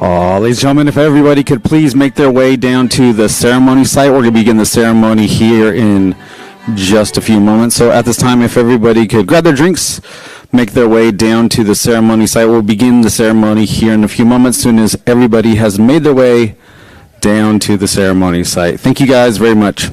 Ladies and gentlemen, if everybody could please make their way down to the ceremony site, we're going to begin the ceremony here in just a few moments. So at this time, if everybody could grab their drinks, make their way down to the ceremony site. We'll begin the ceremony here in a few moments, as soon as everybody has made their way down to the ceremony site. Thank you guys very much.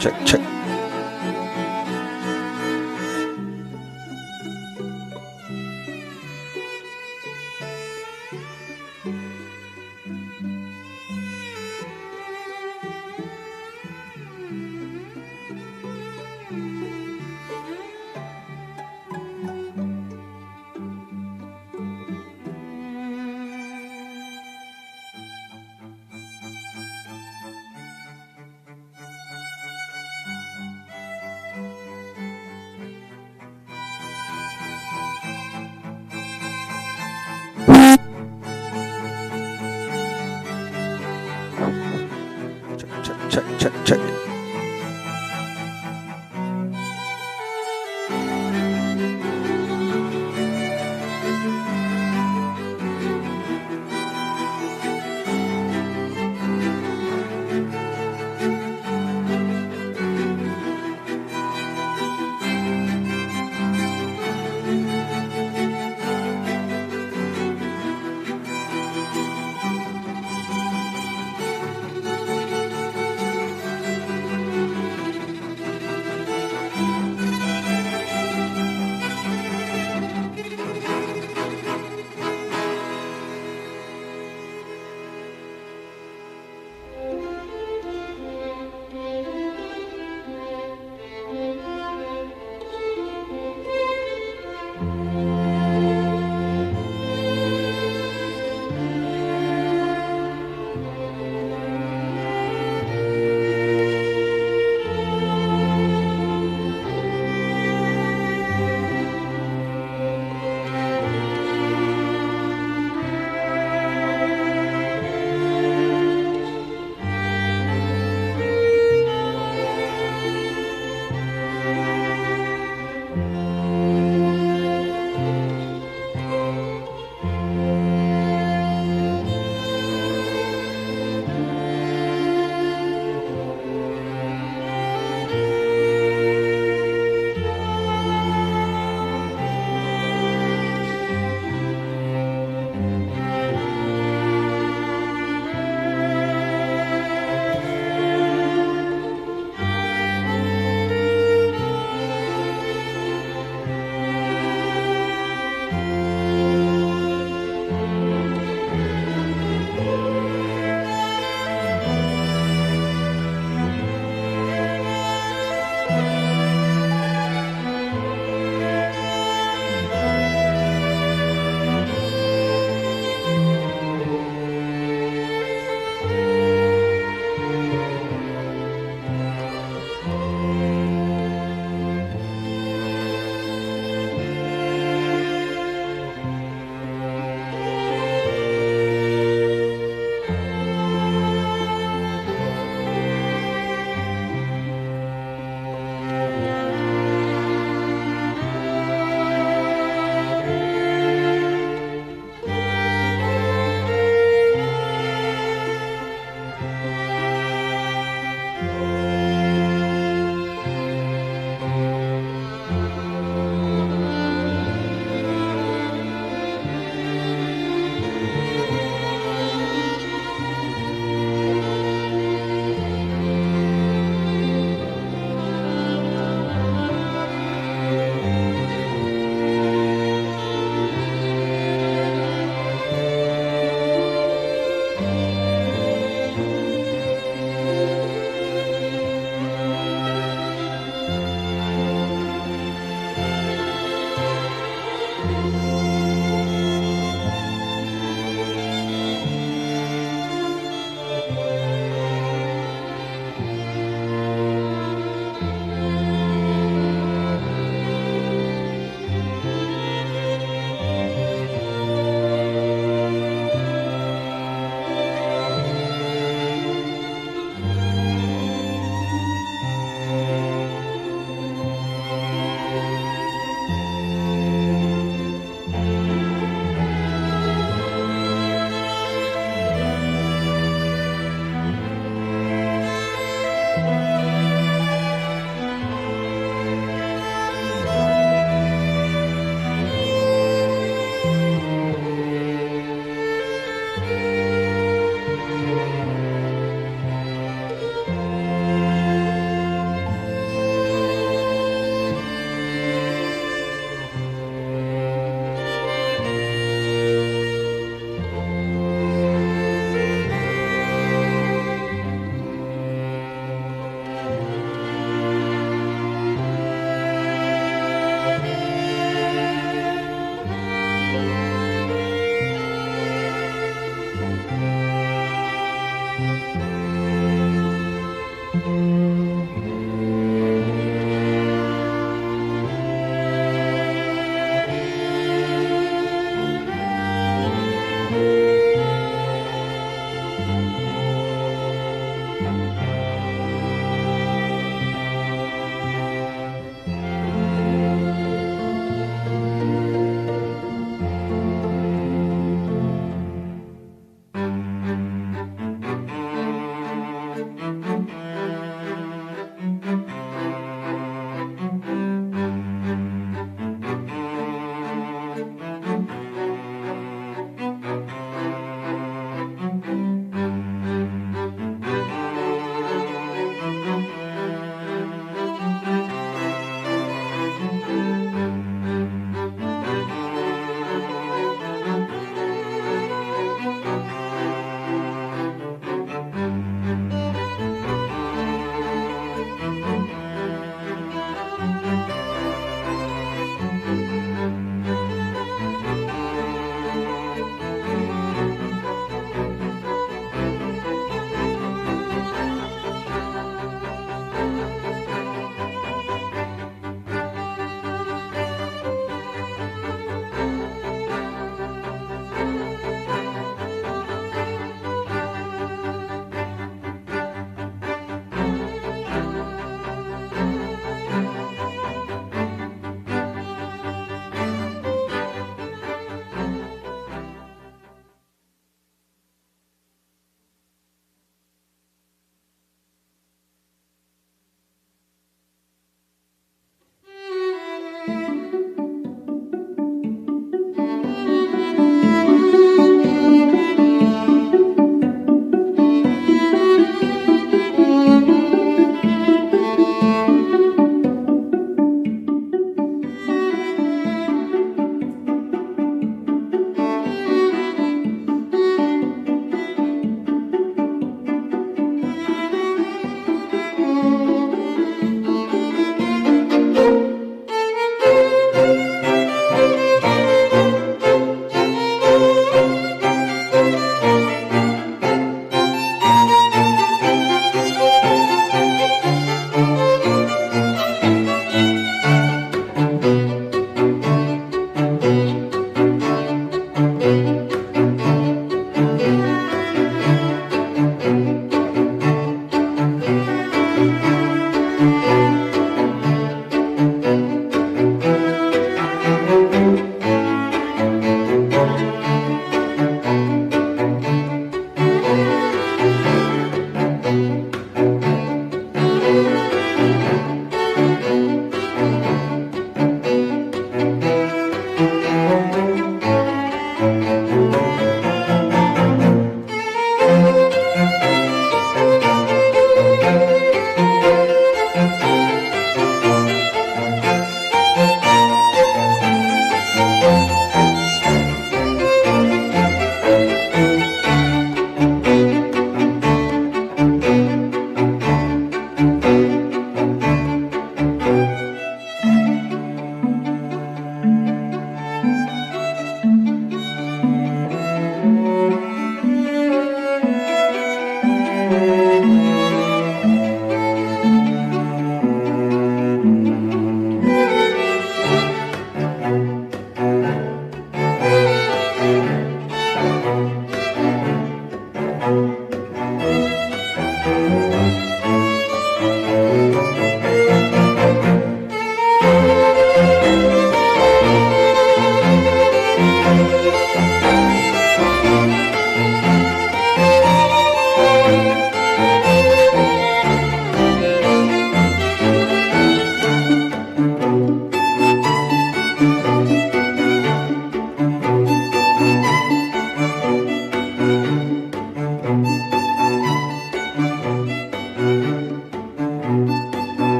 Check. Check.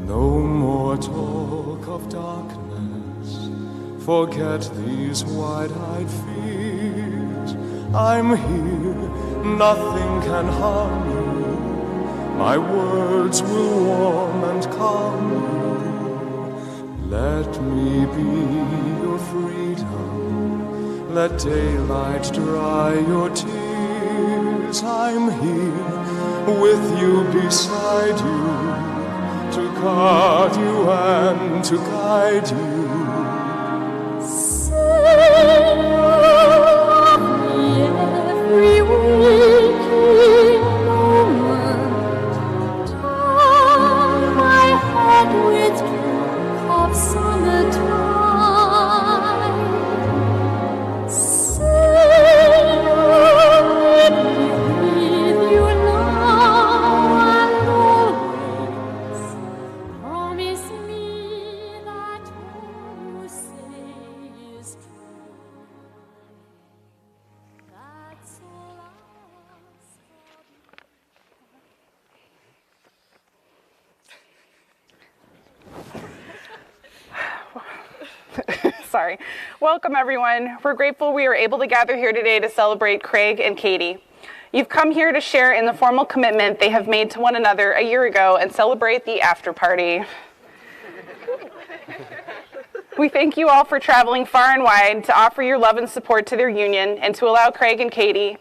No more talk of darkness, forget these wide-eyed fears. I'm here, nothing can harm you, my words will warm and calm you. Let me be your freedom, let daylight dry your tears. I'm here, with you, beside you, to guard you and to guide you. Sing of me every waking moment, turn my head with droop of summertime. Sing with you now and always. Promise me that all you say is true. That's all I ask of you. Sorry. Welcome, everyone. We're grateful we are able to gather here today to celebrate Craig and Katie. You've come here to share in the formal commitment they have made to one another a year ago and celebrate the after party. We thank you all for traveling far and wide to offer your love and support to their union and to allow Craig and Katie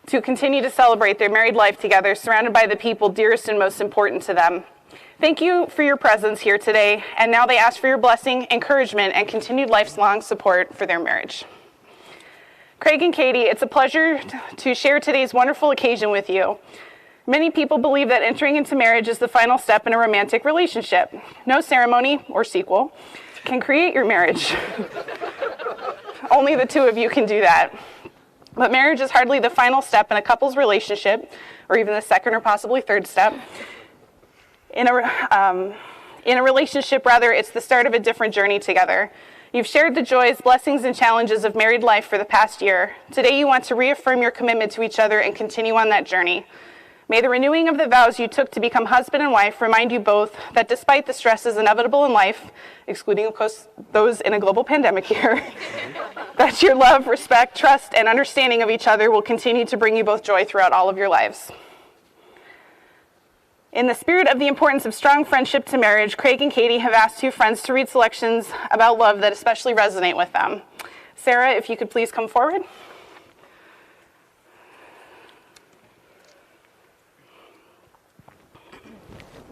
to continue to celebrate their married life together, surrounded by the people dearest and most important to them. Thank you for your presence here today, and now they ask for your blessing, encouragement, and continued lifelong support for their marriage. Craig and Katie, it's a pleasure to share today's wonderful occasion with you. Many people believe that entering into marriage is the final step in a romantic relationship. No ceremony or sequel can create your marriage. Only the two of you can do that. But marriage is hardly the final step in a couple's relationship, or even the second or possibly third step. In a relationship, rather, it's the start of a different journey together. You've shared the joys, blessings, and challenges of married life for the past year. Today, you want to reaffirm your commitment to each other and continue on that journey. May the renewing of the vows you took to become husband and wife remind you both that despite the stresses inevitable in life, excluding, of course, those in a global pandemic year, that your love, respect, trust, and understanding of each other will continue to bring you both joy throughout all of your lives. In the spirit of the importance of strong friendship to marriage, Craig and Katie have asked two friends to read selections about love that especially resonate with them. Sarah, if you could please come forward.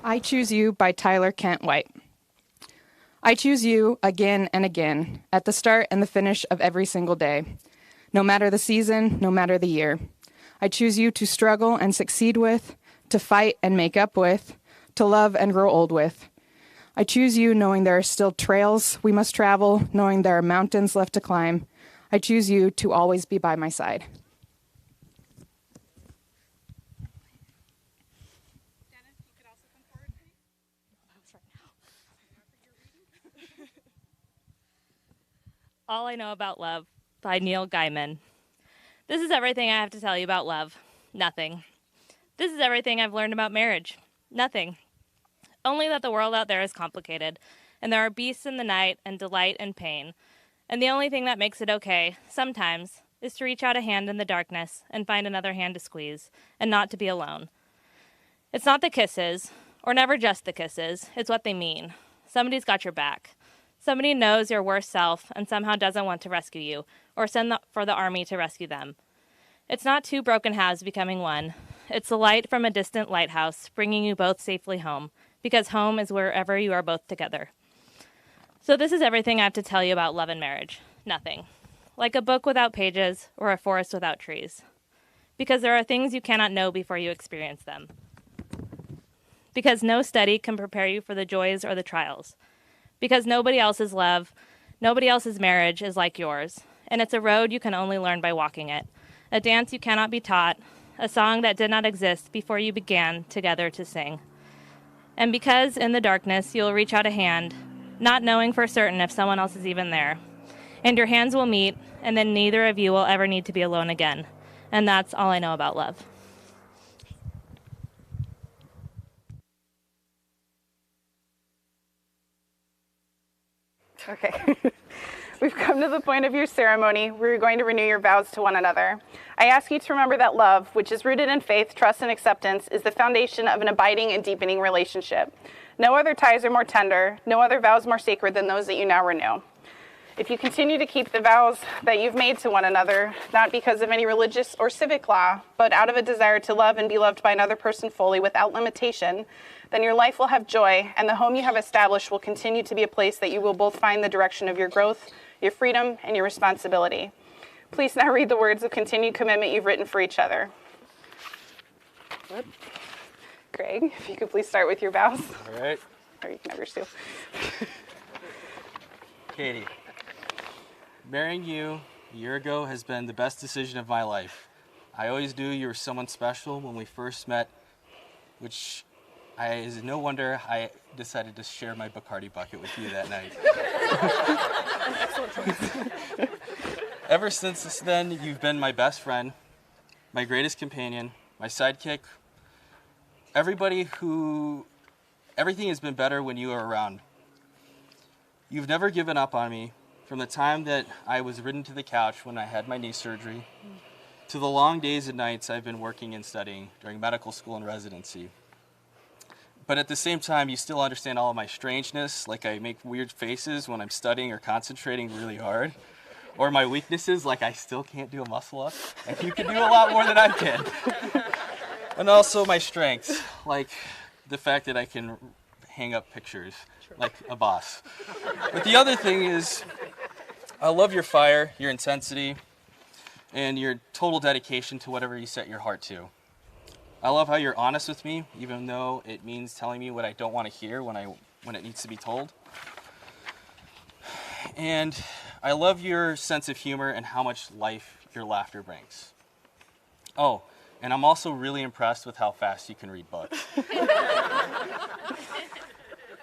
I Choose You by Tyler Kent White. I choose you again and again, at the start and the finish of every single day. No matter the season, no matter the year. I choose you to struggle and succeed with, to fight and make up with, to love and grow old with. I choose you knowing there are still trails we must travel, knowing there are mountains left to climb. I choose you to always be by my side. All I Know About Love by Neil Gaiman. This is everything I have to tell you about love. Nothing. This is everything I've learned about marriage. Nothing. Only that the world out there is complicated, and there are beasts in the night and delight and pain. And the only thing that makes it okay, sometimes, is to reach out a hand in the darkness and find another hand to squeeze, and not to be alone. It's not the kisses, or never just the kisses, it's what they mean. Somebody's got your back. Somebody knows your worst self and somehow doesn't want to rescue you, or send for the army to rescue them. It's not two broken halves becoming one. It's the light from a distant lighthouse bringing you both safely home, because home is wherever you are both together. So this is everything I have to tell you about love and marriage. Nothing. Like a book without pages or a forest without trees. Because there are things you cannot know before you experience them. Because no study can prepare you for the joys or the trials. Because nobody else's love, nobody else's marriage is like yours. And it's a road you can only learn by walking it. A dance you cannot be taught. A song that did not exist before you began together to sing. And because in the darkness you'll reach out a hand, not knowing for certain if someone else is even there. And your hands will meet, and then neither of you will ever need to be alone again. And that's all I know about love. Thank you. 'Cause I know that love is a Okay. We've come to the point of your ceremony where you're going to renew your vows to one another. I ask you to remember that love, which is rooted in faith, trust, and acceptance, is the foundation of an abiding and deepening relationship. No other ties are more tender, no other vows more sacred than those that you now renew. If you continue to keep the vows that you've made to one another, not because of any religious or civic law, but out of a desire to love and be loved by another person fully without limitation, then your life will have joy, and the home you have established will continue to be a place that you will both find the direction of your growth, your freedom, and your responsibility. Please now read the words of continued commitment you've written for each other. Craig, if you could please start with your vows. All right. Or you can have yours too. Katie, marrying you a year ago has been the best decision of my life. I always knew you were someone special when we first met, which is no wonder I decided to share my Bacardi bucket with you that night. Ever since then, you've been my best friend, my greatest companion, my sidekick. Everything has been better when you are around. You've never given up on me, from the time that I was ridden to the couch when I had my knee surgery, to the long days and nights I've been working and studying during medical school and residency. But at the same time, you still understand all of my strangeness, like I make weird faces when I'm studying or concentrating really hard, or my weaknesses, like I still can't do a muscle up, and you can do a lot more than I can. And also my strengths, like the fact that I can hang up pictures like a boss. But the other thing is, I love your fire, your intensity, and your total dedication to whatever you set your heart to. I love how you're honest with me, even though it means telling me what I don't want to hear when it needs to be told. And I love your sense of humor and how much life your laughter brings. Oh, and I'm also really impressed with how fast you can read books.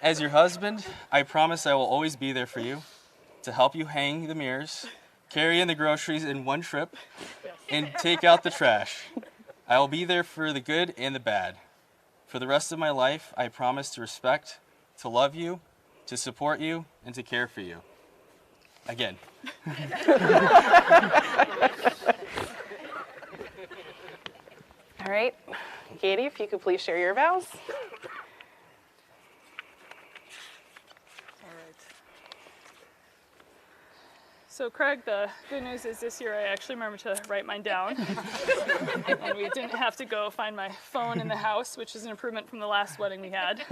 As your husband, I promise I will always be there for you, to help you hang the mirrors, carry in the groceries in one trip, and take out the trash. I will be there for the good and the bad. For the rest of my life, I promise to respect, to love you, to support you, and to care for you. Again. All right. Katie, if you could please share your vows. So Craig, the good news is this year I actually remember to write mine down. And we didn't have to go find my phone in the house, which is an improvement from the last wedding we had.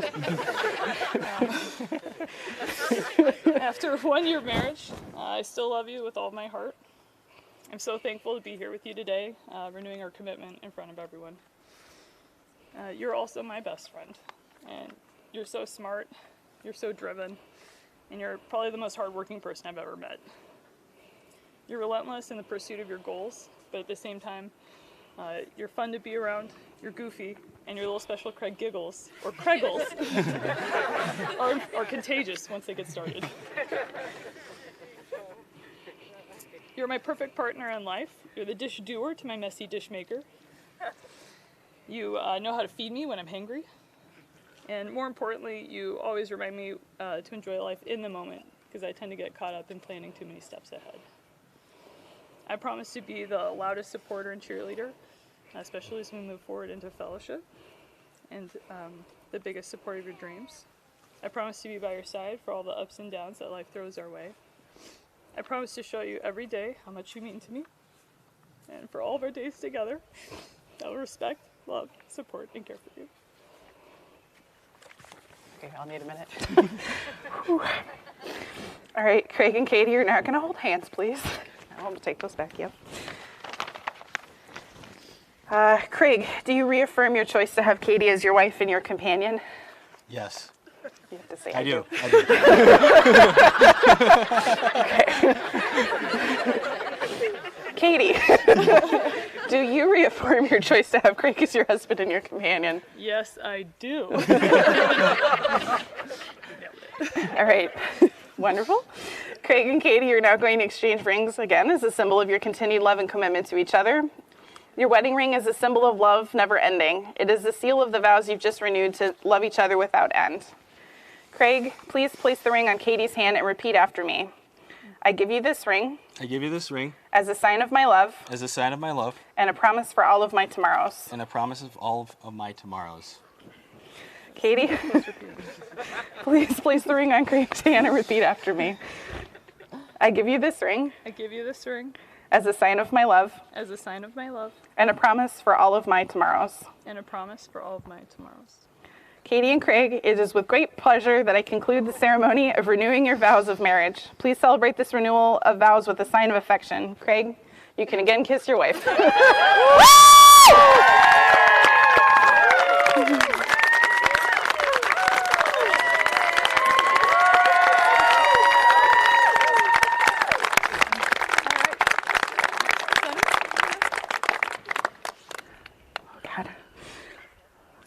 After 1 year of marriage, I still love you with all my heart. I'm so thankful to be here with you today, renewing our commitment in front of everyone. You're also my best friend, and you're so smart, you're so driven, and you're probably the most hardworking person I've ever met. You're relentless in the pursuit of your goals, but at the same time, you're fun to be around, you're goofy, and your little special Craig giggles, or Craigles, are contagious once they get started. You're my perfect partner in life. You're the dish doer to my messy dish maker. You know how to feed me when I'm hangry. And more importantly, you always remind me to enjoy life in the moment, because I tend to get caught up in planning too many steps ahead. I promise to be the loudest supporter and cheerleader, especially as we move forward into fellowship, and the biggest support of your dreams. I promise to be by your side for all the ups and downs that life throws our way. I promise to show you every day how much you mean to me, and for all of our days together, I will respect, love, support, and care for you. Okay, I'll need a minute. All right, Craig and Katie, you're now going to hold hands, please. I'll take those back, yep. Craig, do you reaffirm your choice to have Katie as your wife and your companion? Yes. You have to say I do. Okay. Katie, do you reaffirm your choice to have Craig as your husband and your companion? Yes, I do. All right, wonderful. Craig and Katie, you're now going to exchange rings again as a symbol of your continued love and commitment to each other. Your wedding ring is a symbol of love never ending. It is the seal of the vows you've just renewed to love each other without end. Craig, please place the ring on Katie's hand and repeat after me. I give you this ring I give you this ring as a sign of my love as a sign of my love and a promise for all of my tomorrows. and a promise of all of my tomorrows. Katie, please place the ring on Craig's hand and repeat after me. I give you this ring I give you this ring as a sign of my love as a sign of my love and a promise for all of my tomorrows. and a promise for all of my tomorrows. Katie and Craig, it is with great pleasure that I conclude the ceremony of renewing your vows of marriage. Please celebrate this renewal of vows with a sign of affection. Craig, you can again kiss your wife. God.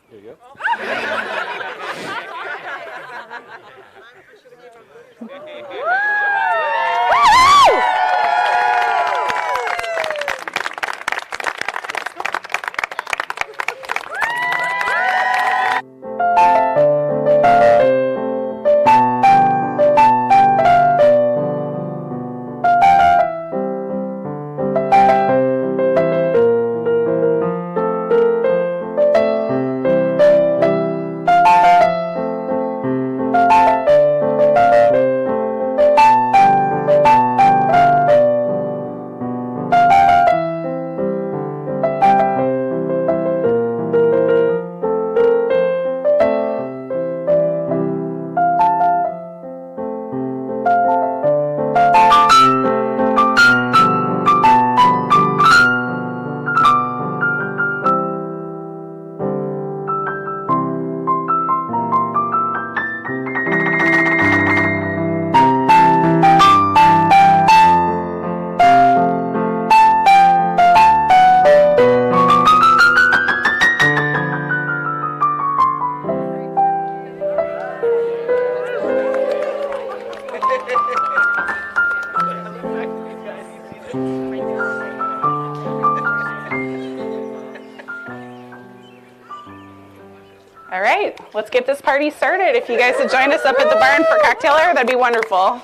Here you go. All right, let's get this party started. If you guys would join us up at the barn for cocktail hour, that'd be wonderful.